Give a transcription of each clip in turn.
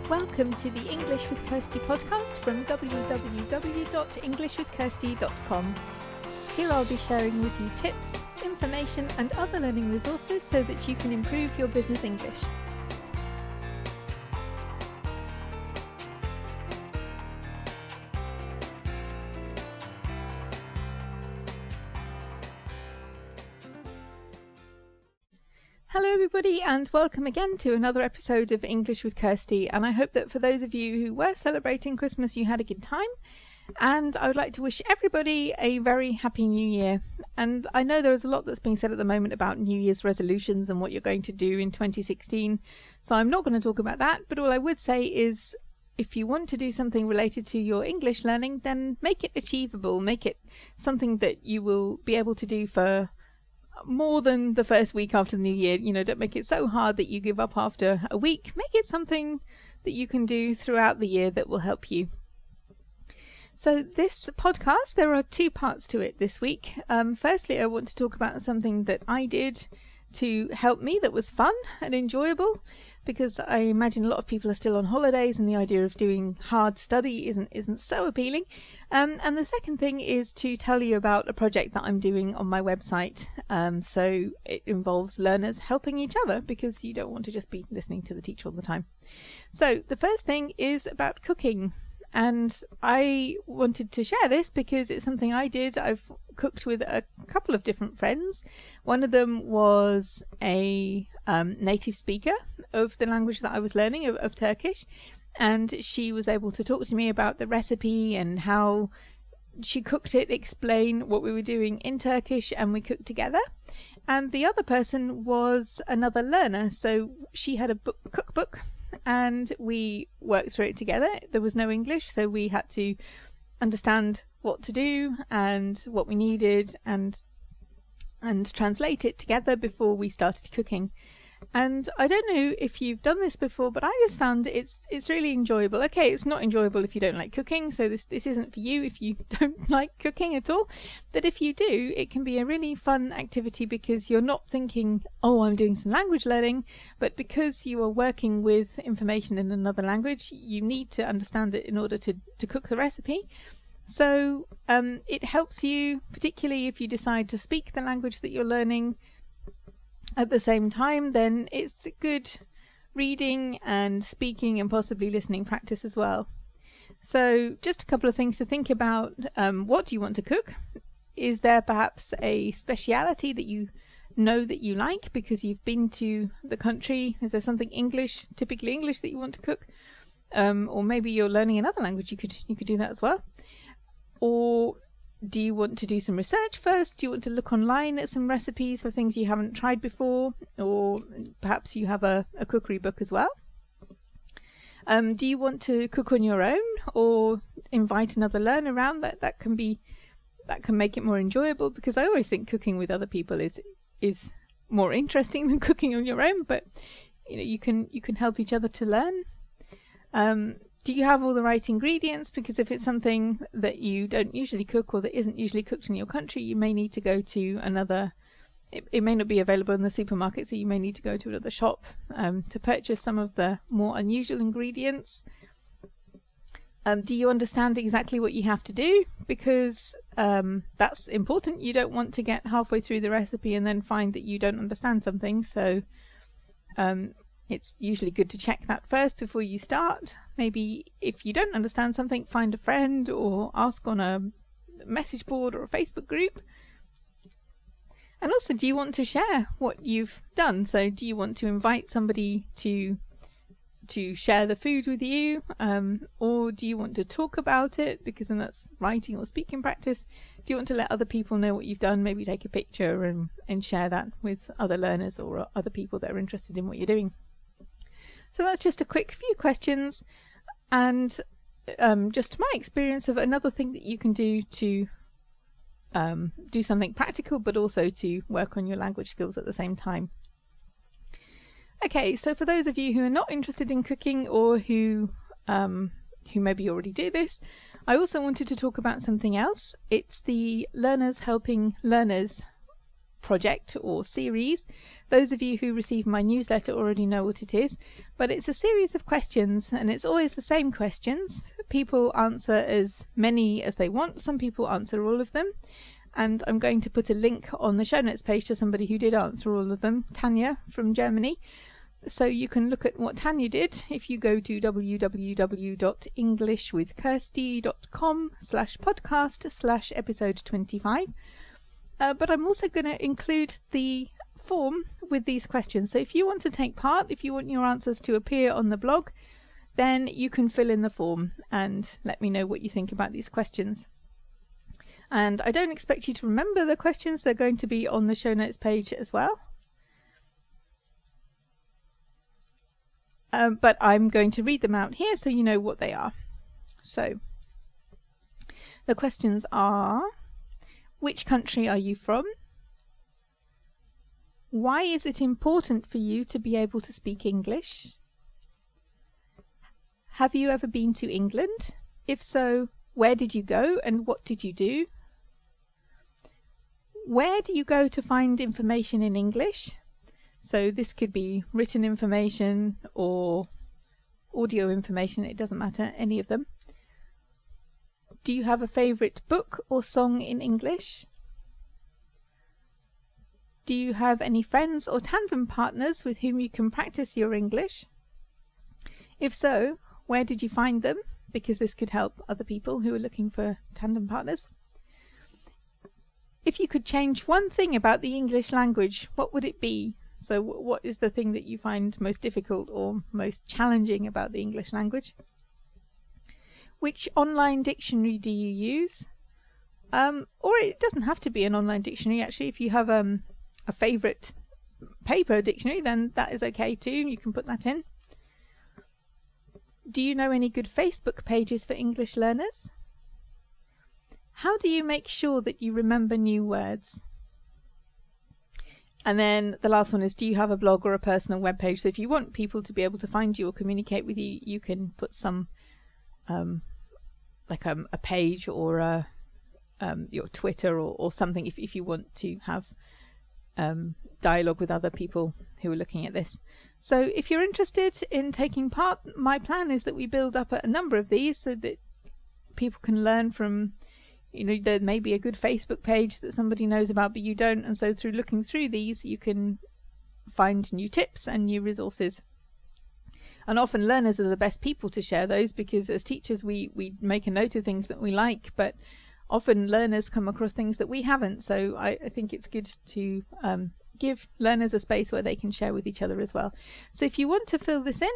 Welcome to the English with Kirsty podcast from www.englishwithkirsty.com. Here I'll be sharing with you tips, information and other learning resources so that you can improve your business English. Hello everybody and welcome again to another episode of English with Kirsty, and I hope that for those of you who were celebrating Christmas you had a good time, and I would like to wish everybody a very happy new year. And I know there is a lot that's being said at the moment about New Year's resolutions and what you're going to do in 2016, so I'm not going to talk about that, but all I would say is if you want to do something related to your English learning, then make it achievable, make it something that you will be able to do for more than the first week after the new year. You know, don't make it so hard that you give up after a week. Make it something that you can do throughout the year that will help you. So this podcast, there are two parts to it this week. Firstly, I want to talk about something that I did to help me that was fun and enjoyable, because I imagine a lot of people are still on holidays and the idea of doing hard study isn't so appealing. And the second thing is to tell you about a project that I'm doing on my website. So it involves learners helping each other, because you don't want to just be listening to the teacher all the time. So the first thing is about cooking. And I wanted to share this because it's something I did. I've cooked with a couple of different friends. One of them was a native speaker of the language that I was learning, of Turkish, and she was able to talk to me about the recipe and how she cooked it, explain what we were doing in Turkish, and we cooked together. And the other person was another learner, so she had a cookbook and we worked through it together. There was no English, so we had to understand what to do and what we needed and translate it together before we started cooking. And I don't know if you've done this before, but I just found it's really enjoyable. Okay, it's not enjoyable if you don't like cooking, so this isn't for you if you don't like cooking at all. But if you do, it can be a really fun activity, because you're not thinking, oh, I'm doing some language learning, but because you are working with information in another language, you need to understand it in order to cook the recipe. So it helps you, particularly if you decide to speak the language that you're learning at the same time. Then it's a good reading and speaking and possibly listening practice as well. So just a couple of things to think about. What do you want to cook? Is there perhaps a speciality that you know that you like because you've been to the country? Is there something English, typically English, that you want to cook? Or maybe you're learning another language, you could do that as well. Or do you want to do some research first? Do you want to look online at some recipes for things you haven't tried before? Or perhaps you have a cookery book as well. Do you want to cook on your own or invite another learner around? That can make it more enjoyable, because I always think cooking with other people is more interesting than cooking on your own, but you know, you can help each other to learn. Do you have all the right ingredients? Because if it's something that you don't usually cook or that isn't usually cooked in your country, you may need to go to another. It may not be available in the supermarket, so you may need to go to another shop to purchase some of the more unusual ingredients. Do you understand exactly what you have to do? Because that's important. You don't want to get halfway through the recipe and then find that you don't understand something. So it's usually good to check that first before you start. Maybe if you don't understand something, find a friend or ask on a message board or a Facebook group. And also, do you want to share what you've done? So do you want to invite somebody to share the food with you? Or do you want to talk about it, because then that's writing or speaking practice? Do you want to let other people know what you've done? Maybe take a picture and share that with other learners or other people that are interested in what you're doing. So that's just a quick few questions, and just my experience of another thing that you can do to do something practical, but also to work on your language skills at the same time. Okay, so for those of you who are not interested in cooking, or who maybe already do this, I also wanted to talk about something else. It's the Learners Helping Learners project or series. Those of you who receive my newsletter already know what it is, but it's a series of questions, and it's always the same questions. People answer as many as they want. Some people answer all of them, and I'm going to put a link on the show notes page to somebody who did answer all of them, Tanya from Germany. So you can look at what Tanya did if you go to www.englishwithkirsty.com/podcast/episode 25. But I'm also going to include the form with these questions. So if you want to take part, if you want your answers to appear on the blog, then you can fill in the form and let me know what you think about these questions. And I don't expect you to remember the questions. They're going to be on the show notes page as well. But I'm going to read them out here so you know what they are. So the questions are: which country are you from? Why is it important for you to be able to speak English? Have you ever been to England? If so, where did you go and what did you do? Where do you go to find information in English? So this could be written information or audio information, it doesn't matter, any of them. Do you have a favourite book or song in English? Do you have any friends or tandem partners with whom you can practice your English? If so, where did you find them? Because this could help other people who are looking for tandem partners. If you could change one thing about the English language, what would it be? So what is the thing that you find most difficult or most challenging about the English language? Which online dictionary do you use? Or it doesn't have to be an online dictionary, actually. If you have a favourite paper dictionary, then that is okay too. You can put that in. Do you know any good Facebook pages for English learners? How do you make sure that you remember new words? And then the last one is, do you have a blog or a personal web page? So if you want people to be able to find you or communicate with you, you can put some like a page or your Twitter or something if you want to have dialogue with other people who are looking at this. So if you're interested in taking part, my plan is that we build up a number of these so that people can learn from, you know, there may be a good Facebook page that somebody knows about but you don't, and so through looking through these you can find new tips and new resources. And often learners are the best people to share those, because as teachers we make a note of things that we like, but often learners come across things that we haven't. So I think it's good to give learners a space where they can share with each other as well. So if you want to fill this in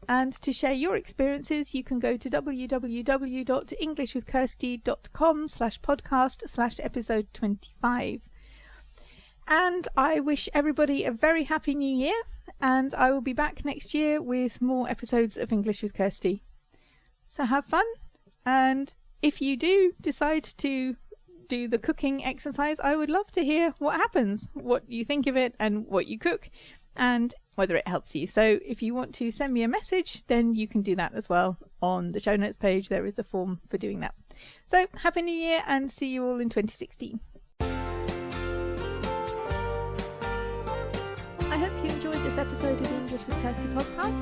and to share your experiences, you can go to www.englishwithkirsty.com/podcast/episode 25. And I wish everybody a very happy new year, and I will be back next year with more episodes of English with Kirsty. So have fun, and if you do decide to do the cooking exercise, I would love to hear what happens, what you think of it and what you cook, and whether it helps you. So if you want to send me a message, then you can do that as well. On the show notes page there is a form for doing that. So happy new year, and see you all in 2016. I hope you enjoyed this episode of the English with Kirsty podcast.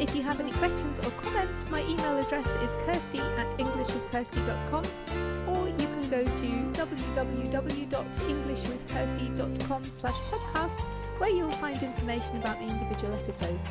If you have any questions or comments, my email address is kirsty@englishwithkirsty.com, or you can go to www.englishwithkirsty.com/podcast, where you'll find information about the individual episodes.